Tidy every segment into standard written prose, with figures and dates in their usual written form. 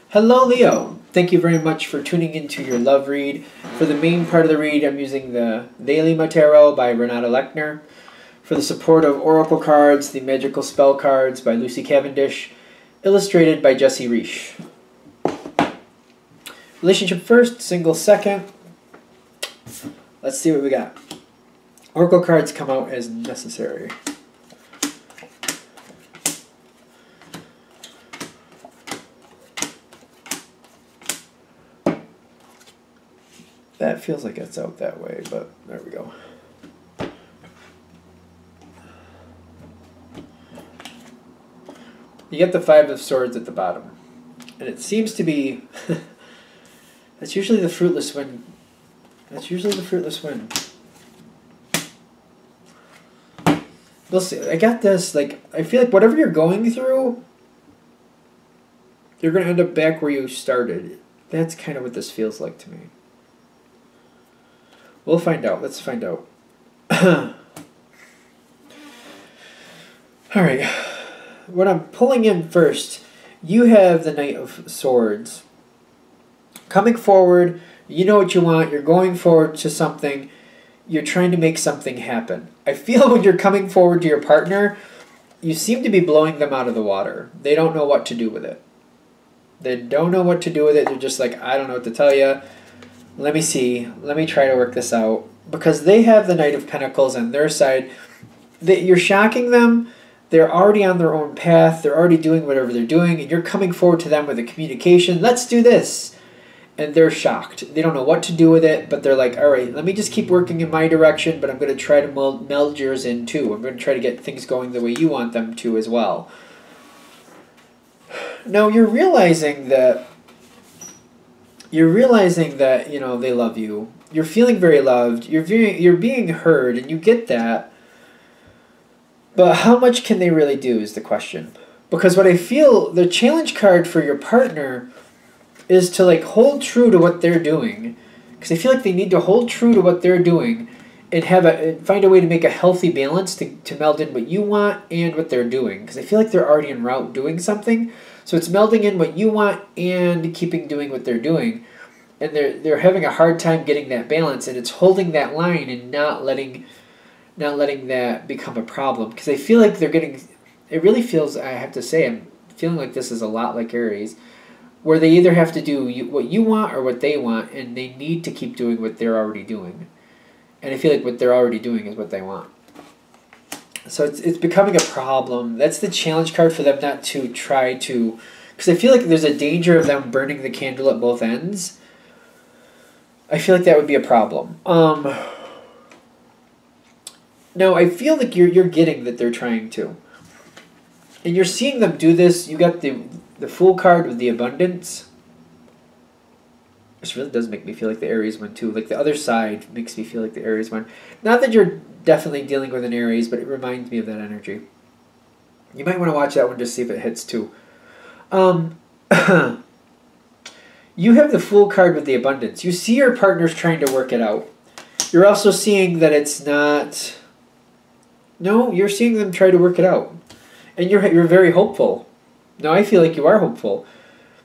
Hello, Leo. Thank you very much for tuning into your love read. For the main part of the read, I'm using the Daily Tarot by Renata Lechner. For the support of Oracle cards, the Magical Spell cards by Lucy Cavendish, illustrated by Jesse Reish. Relationship first, single second. Let's see what we got. Oracle cards come out as necessary. That feels like it's out that way, but there we go. You get the Five of Swords at the bottom. And it seems to be... that's usually the fruitless wind. That's usually the fruitless wind. We'll see. I got this, like, I feel like whatever you're going through, you're going to end up back where you started. That's kind of what this feels like to me. We'll find out. Let's find out. All right. What I'm pulling in first, you have the Knight of Swords. Coming forward, you know what you want. You're going forward to something. You're trying to make something happen. I feel when you're coming forward to your partner, you seem to be blowing them out of the water. They don't know what to do with it. They don't know what to do with it. They're just like, I don't know what to tell you. Let me see. Let me try to work this out. Because they have the Knight of Pentacles on their side. You're shocking them. They're already on their own path. They're already doing whatever they're doing. And you're coming forward to them with a communication. Let's do this. And they're shocked. They don't know what to do with it. But they're like, all right, let me just keep working in my direction. But I'm going to try to meld yours in too. I'm going to try to get things going the way you want them to as well. Now you're realizing that... you know, they love you. You're feeling very loved. You're being heard, and you get that. But how much can they really do is the question. Because what I feel, the challenge card for your partner is to like hold true to what they're doing. Because I feel like they need to hold true to what they're doing and find a way to make a healthy balance to meld in what you want and what they're doing. Because I feel like they're already en route doing something. So it's melding in what you want and keeping doing what they're doing. And they're having a hard time getting that balance, and it's holding that line and not letting that become a problem. Because I feel like they're getting... It really feels, I have to say, I'm feeling like this is a lot like Aries, where they either have to do what you want or what they want, and they need to keep doing what they're already doing. And I feel like what they're already doing is what they want. So it's becoming a problem. That's the challenge card for them not to try to... Because I feel like there's a danger of them burning the candle at both ends. I feel like that would be a problem. Now, I feel like you're getting that they're trying to. And you're seeing them do this. You got the Fool card with the abundance. This really does make me feel like the Aries one too. Like the other side makes me feel like the Aries one. Not that you're definitely dealing with an Aries, but it reminds me of that energy. You might want to watch that one just see if it hits too. You have the Fool card with the abundance. You see your partners trying to work it out. You're also seeing that it's not... No, you're seeing them try to work it out. And you're very hopeful. No, I feel like you are hopeful.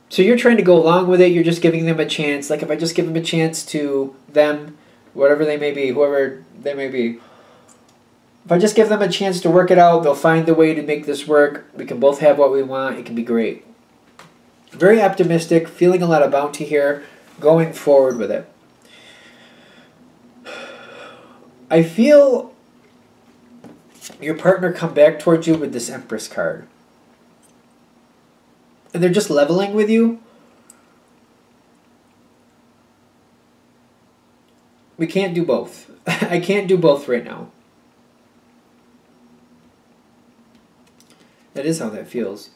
So you're trying to go along with it. You're just giving them a chance. Like if I just give them a chance to them, whatever they may be, whoever they may be. If I just give them a chance to work it out, they'll find the way to make this work. We can both have what we want. It can be great. Very optimistic, feeling a lot of bounty here, going forward with it. I feel your partner come back towards you with this Empress card. And they're just leveling with you. We can't do both. I can't do both right now. That is how that feels.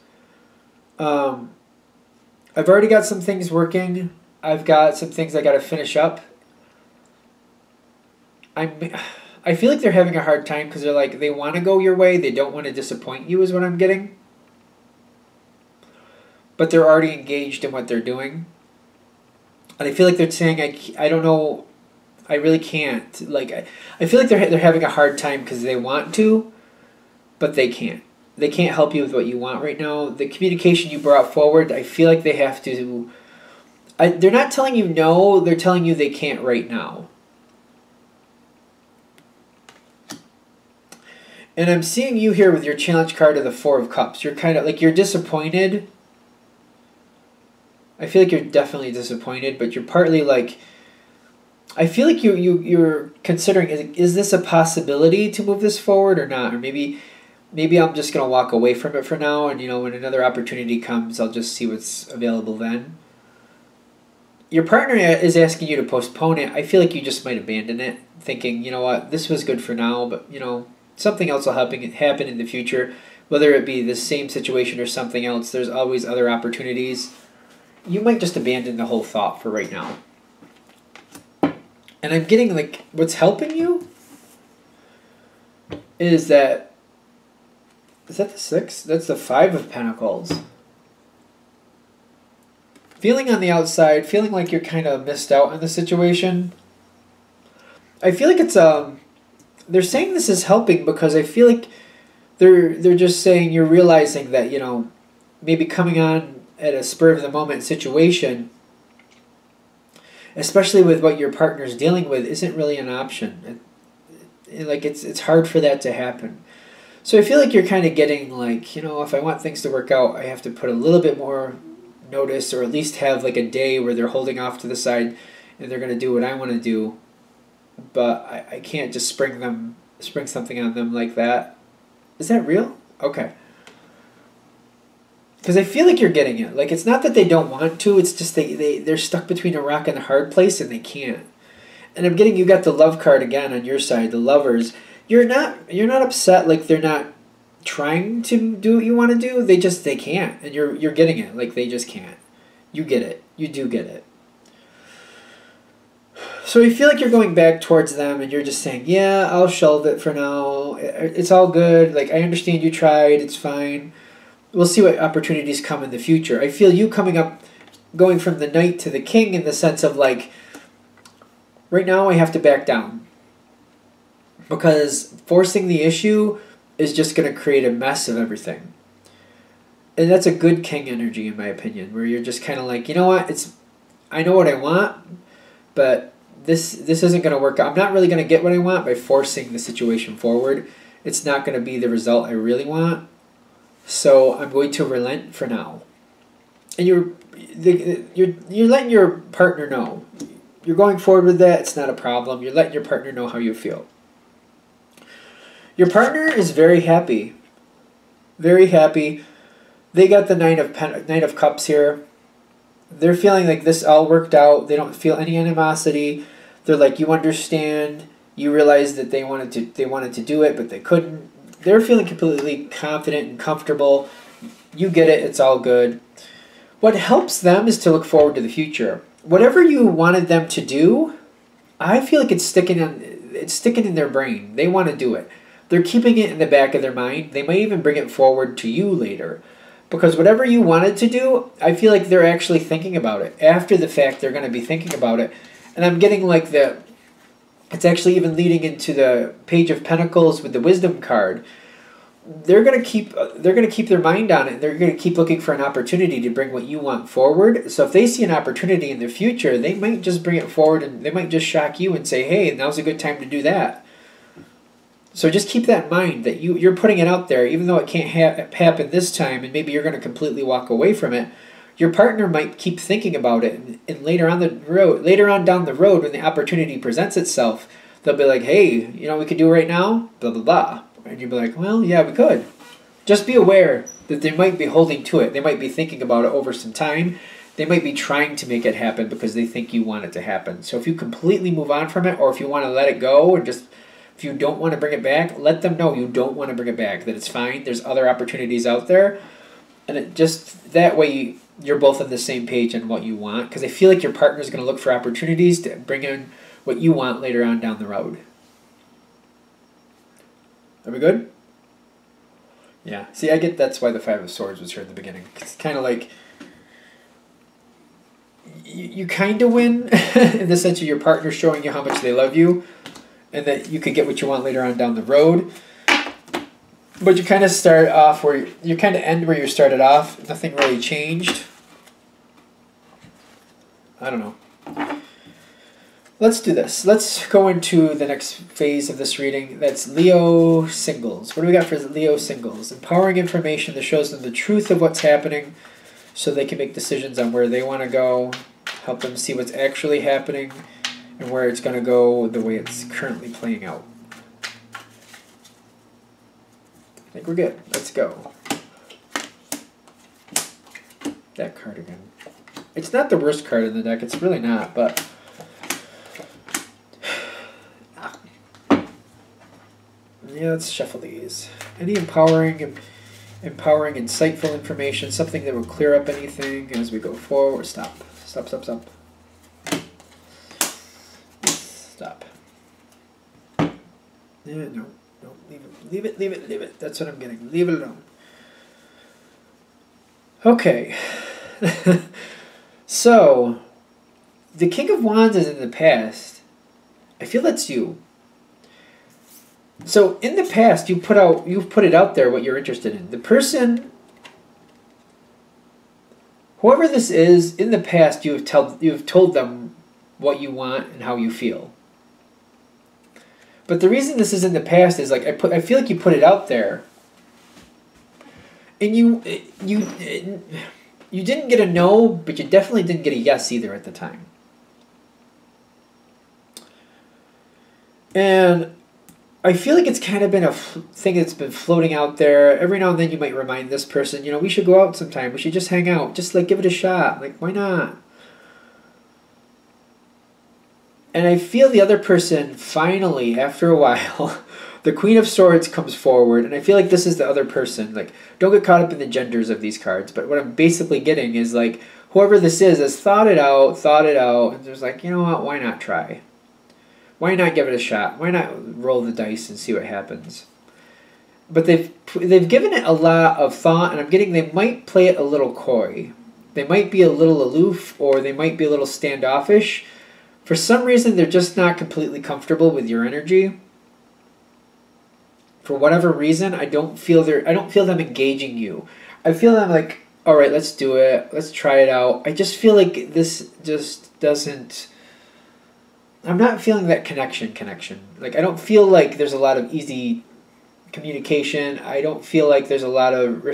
I've already got some things working. I've got some things I got to finish up. I feel like they're having a hard time because they're like, they want to go your way. They don't want to disappoint you is what I'm getting. But they're already engaged in what they're doing. And I feel like they're saying, I don't know, I really can't. Like, I feel like they're having a hard time because they want to, but they can't. They can't help you with what you want right now. The communication you brought forward, I feel like they have to... they're not telling you no, they're telling you they can't right now. And I'm seeing you here with your challenge card of the Four of Cups. You're kind of like, you're disappointed. I feel like you're definitely disappointed, but you're partly like... I feel like you're considering, is this a possibility to move this forward or not? Or maybe I'm just going to walk away from it for now, and, you know, when another opportunity comes, I'll just see what's available then. Your partner is asking you to postpone it. I feel like you just might abandon it, thinking, you know what, this was good for now, but, you know, something else will happen in the future, whether it be the same situation or something else. There's always other opportunities. You might just abandon the whole thought for right now. And I'm getting, like, what's helping you is that... Is that the 6? That's the 5 of Pentacles. Feeling on the outside, feeling like you're kind of missed out on the situation. I feel like it's... They're saying this is helping because I feel like they're just saying you're realizing that, you know, maybe coming on at a spur-of-the-moment situation... especially with what your partner's dealing with, isn't really an option. Like, it's hard for that to happen. So I feel like you're kind of getting, like, you know, if I want things to work out, I have to put a little bit more notice, or at least have, like, a day where they're holding off to the side and they're going to do what I want to do. But I can't just spring something on them like that. Is that real? Okay. Because I feel like you're getting it. Like, it's not that they don't want to, it's just they're stuck between a rock and a hard place and they can't. And I'm getting, you got the love card again on your side, the lovers. You're not upset like they're not trying to do what you want to do. They can't. And you're getting it. Like, they just can't. You get it. You do get it. So you feel like you're going back towards them and you're just saying, yeah, I'll shelve it for now. It's all good. Like, I understand you tried. It's fine. We'll see what opportunities come in the future. I feel you coming up, going from the Knight to the King in the sense of, like, right now I have to back down. Because forcing the issue is just going to create a mess of everything. And that's a good King energy, in my opinion, where you're just kind of like, you know what, I know what I want, but this isn't going to work out. I'm not really going to get what I want by forcing the situation forward. It's not going to be the result I really want. So I'm going to relent for now. And you're letting your partner know. You're going forward with that. It's not a problem. You're letting your partner know how you feel. Your partner is very happy. Very happy. They got the Knight of Cups here. They're feeling like this all worked out. They don't feel any animosity. They're like, you understand. You realize that they wanted to do it, but they couldn't. They're feeling completely confident and comfortable. You get it. It's all good. What helps them is to look forward to the future. Whatever you wanted them to do, I feel like it's sticking in their brain. They want to do it. They're keeping it in the back of their mind. They might even bring it forward to you later. Because whatever you wanted to do, I feel like they're actually thinking about it. After the fact, they're going to be thinking about it. And I'm getting like it's actually even leading into the Page of Pentacles with the Wisdom card. They're going to keep their mind on it. They're going to keep looking for an opportunity to bring what you want forward. So if they see an opportunity in the future, they might just bring it forward and they might just shock you and say, hey, now's a good time to do that. So just keep that in mind, that you're putting it out there, even though it can't happen this time, and maybe you're going to completely walk away from it. Your partner might keep thinking about it, and later on down the road, when the opportunity presents itself, they'll be like, hey, we could do it right now, blah, blah, blah. And you'll be like, well, yeah, we could. Just be aware that they might be holding to it. They might be thinking about it over some time. They might be trying to make it happen because they think you want it to happen. So if you completely move on from it, or if you want to let it go, or just if you don't want to bring it back, let them know you don't want to bring it back, that it's fine. There's other opportunities out there. And it just that way you're both on the same page on what you want, because I feel like your partner is going to look for opportunities to bring in what you want later on down the road. Are we good? Yeah. See, I get that's why the Five of Swords was here at the beginning. It's kind of like you kind of win in the sense of your partner showing you how much they love you, and that you could get what you want later on down the road. But you kind of start off where you kind of end where you started off. Nothing really changed. I don't know. Let's do this. Let's go into the next phase of this reading. That's Leo singles. What do we got for Leo singles? Empowering information that shows them the truth of what's happening so they can make decisions on where they want to go. Help them see what's actually happening and where it's going to go the way it's currently playing out. I think we're good. Let's go. That card again. It's not the worst card in the deck. It's really not, but... yeah, let's shuffle these. Any empowering, insightful information, something that will clear up anything as we go forward. Stop. Stop, stop, stop. Stop. Yeah, no. No, leave it. Leave it, leave it, leave it. That's what I'm getting. Leave it alone. Okay. So, the King of Wands is in the past. I feel that's you. So in the past, you've put it out there what you're interested in. The person, whoever this is, in the past you've told them what you want and how you feel. But the reason this is in the past is like I feel like you put it out there, and you didn't get a no, but you definitely didn't get a yes either at the time. And I feel like it's kind of been a thing that's been floating out there. Every now and then you might remind this person, you know, we should go out sometime. We should just hang out. Just like give it a shot. Like, why not? And I feel the other person finally, after a while, the Queen of Swords comes forward. And I feel like this is the other person. Like, don't get caught up in the genders of these cards. But what I'm basically getting is like, whoever this is has thought it out. And there's like, you know what? Why not try? Why not give it a shot? Why not roll the dice and see what happens? But they've given it a lot of thought, and I'm getting they might play it a little coy. They might be a little aloof, or they might be a little standoffish. For some reason, they're just not completely comfortable with your energy. For whatever reason, I don't feel them engaging you. I feel them like, all right, let's do it. Let's try it out. I just feel like this just doesn't... I'm not feeling that connection. Like, I don't feel like there's a lot of easy communication. I don't feel like there's a lot of I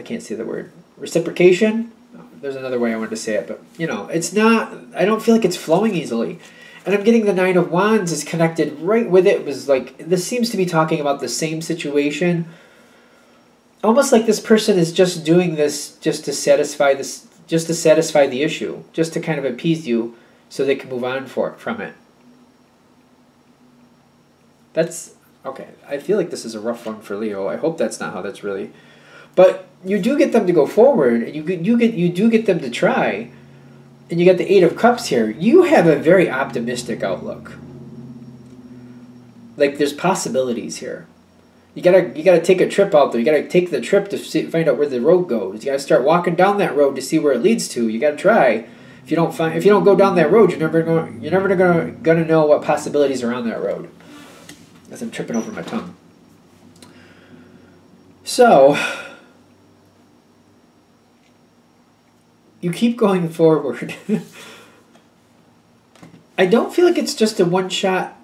can't say the word. Reciprocation? There's another way I wanted to say it, but, you know, it's not... I don't feel like it's flowing easily. And I'm getting the Nine of Wands is connected right with it. It was like, this seems to be talking about the same situation. Almost like this person is just doing this just to satisfy the issue, just to kind of appease you so they can move on from it. That's okay. I feel like this is a rough one for Leo. I hope that's not how that's really. But you do get them to go forward, and you do get them to try, and you get the Eight of Cups here. You have a very optimistic outlook. Like, there's possibilities here. You gotta take a trip out there. You gotta take the trip to find out where the road goes. You gotta start walking down that road to see where it leads to. You gotta try. If you don't go down that road, you're never gonna know what possibilities are on that road. As I'm tripping over my tongue. So you keep going forward. I don't feel like it's just a one-shot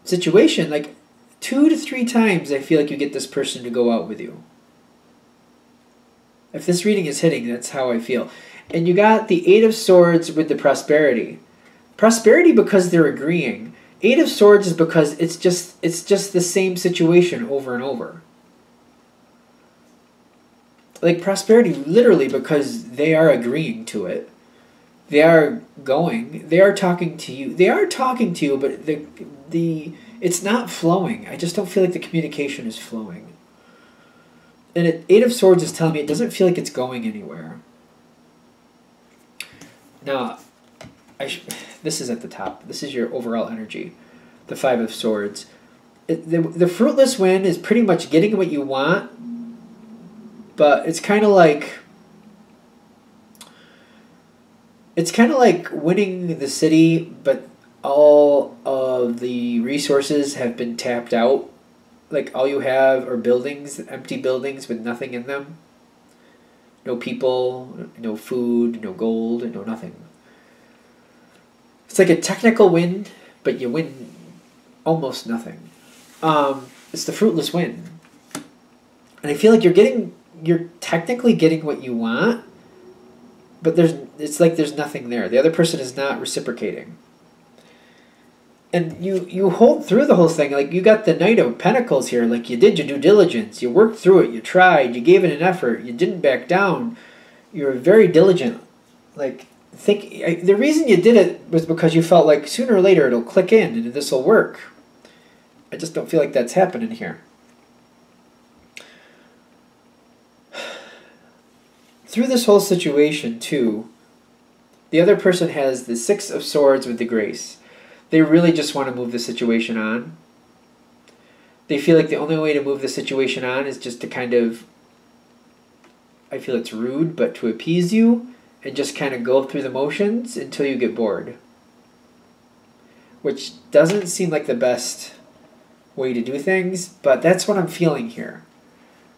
situation. Like, 2 to 3 times I feel like you get this person to go out with you. If this reading is hitting, that's how I feel. And you got the Eight of Swords with the Prosperity. Prosperity because they're agreeing. Eight of Swords is because it's just the same situation over and over. Like, prosperity literally because they are agreeing to it. They are going. They are talking to you. They are talking to you, but it's not flowing. I just don't feel like the communication is flowing. And Eight of Swords is telling me it doesn't feel like it's going anywhere. Now, this is at the top. This is your overall energy. The Five of Swords. The fruitless win is pretty much getting what you want, but it's kind of like... It's kind of like winning the city, but all of the resources have been tapped out. like all you have are buildings, empty buildings with nothing in them. No people, no food, no gold, no nothing. It's like a technical win, but you win almost nothing. It's the fruitless win. And I feel like you're technically getting what you want, but it's like there's nothing there. The other person is not reciprocating. And you hold through the whole thing. Like, you got the Knight of Pentacles here. Like, you did your due diligence. You worked through it. You tried. You gave it an effort. You didn't back down. You were very diligent. Like, the reason you did it was because you felt like sooner or later it'll click in and this will work. I just don't feel like that's happening here. Through this whole situation, too, the other person has the Six of Swords with the Grace. They really just want to move the situation on. They feel like the only way to move the situation on is just to kind of, I feel it's rude, but to appease you and just kind of go through the motions until you get bored. Which doesn't seem like the best way to do things, but that's what I'm feeling here.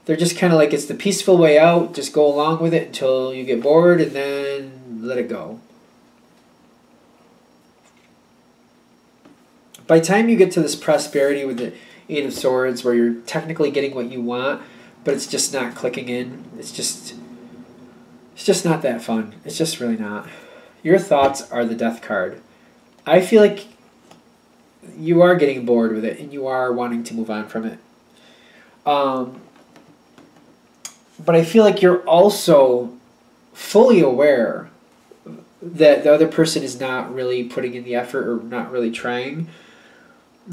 They're just kind of like, it's the peaceful way out, just go along with it until you get bored and then let it go. By the time you get to this prosperity with the Eight of Swords, where you're technically getting what you want, but it's just not clicking in, it's just not that fun. It's just really not. Your thoughts are the Death card. I feel like you are getting bored with it, and you are wanting to move on from it. But I feel like you're also fully aware that the other person is not really putting in the effort or not really trying.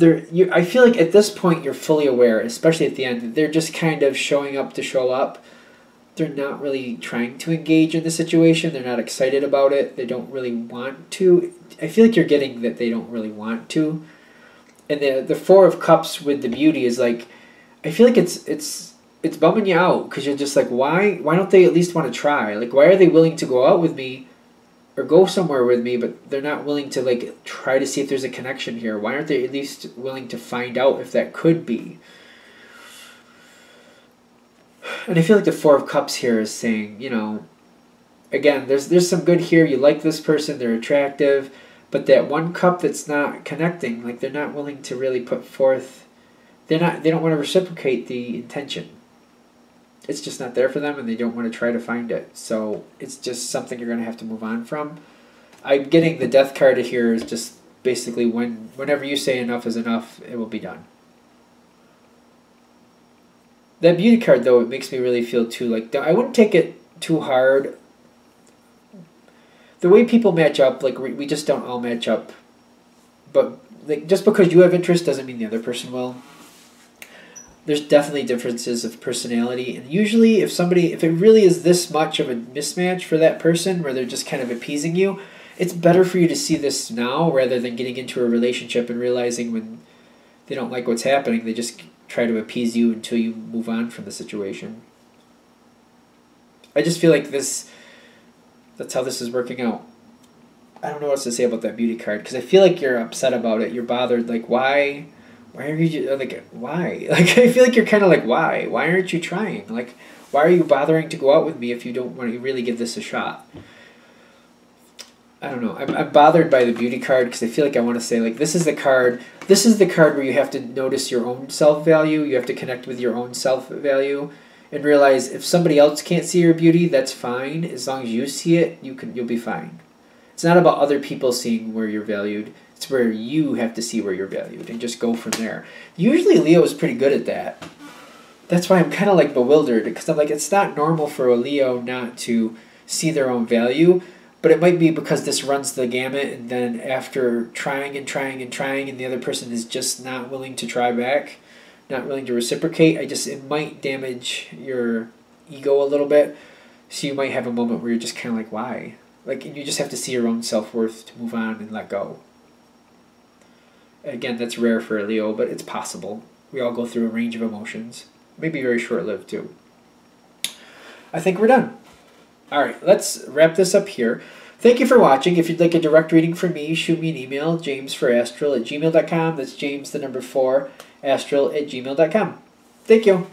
I feel like at this point you're fully aware, especially at the end, that they're just kind of showing up to show up. They're not really trying to engage in the situation. They're not excited about it. They don't really want to. I feel like you're getting that they don't really want to. And the Four of Cups with the Beauty is like, I feel like it's bumming you out because you're just like, why don't they at least want to try? Like, why are they willing to go out with me or go somewhere with me, but they're not willing to like try to see if there's a connection here? Why aren't they at least willing to find out if that could be? And I feel like the Four of Cups here is saying, again, there's some good here. You like this person, they're attractive, but that one cup that's not connecting, like they're not willing to really put forth, they don't want to reciprocate the intention. It's just not there for them, and they don't want to try to find it. So it's just something you're going to have to move on from. I'm getting the Death card here is just basically whenever you say enough is enough, it will be done. That Beauty card, though, it makes me really feel too, like, I wouldn't take it too hard. The way people match up, like, we just don't all match up. But like, just because you have interest doesn't mean the other person will. There's definitely differences of personality, and usually if it really is this much of a mismatch for that person where they're just kind of appeasing you, it's better for you to see this now rather than getting into a relationship and realizing when they don't like what's happening, they just try to appease you until you move on from the situation. I just feel like that's how this is working out. I don't know what else to say about that Beauty card, because I feel like you're upset about it. You're bothered. Like, why are you, like, why? Like, I feel like you're kind of like, why? Why aren't you trying? Like, why are you bothering to go out with me if you don't want to really give this a shot? I don't know. I'm bothered by the Beauty card because I feel like I want to say, like, this is the card where you have to notice your own self-value. You have to connect with your own self-value and realize if somebody else can't see your beauty, that's fine. As long as you see it, you'll be fine. It's not about other people seeing where you're valued. It's where you have to see where you're valued and just go from there. Usually Leo is pretty good at that. That's why I'm kind of like bewildered, because I'm like, it's not normal for a Leo not to see their own value, but it might be because this runs the gamut, and then after trying and trying and trying and the other person is just not willing to try back, not willing to reciprocate, it might damage your ego a little bit. So you might have a moment where you're just kind of like, why? Like, you just have to see your own self-worth to move on and let go. Again, that's rare for a Leo, but it's possible. We all go through a range of emotions. Maybe very short-lived, too. I think we're done. All right, let's wrap this up here. Thank you for watching. If you'd like a direct reading from me, shoot me an email, jamesforastral@gmail.com. That's James, the number 4, astral@gmail.com. Thank you.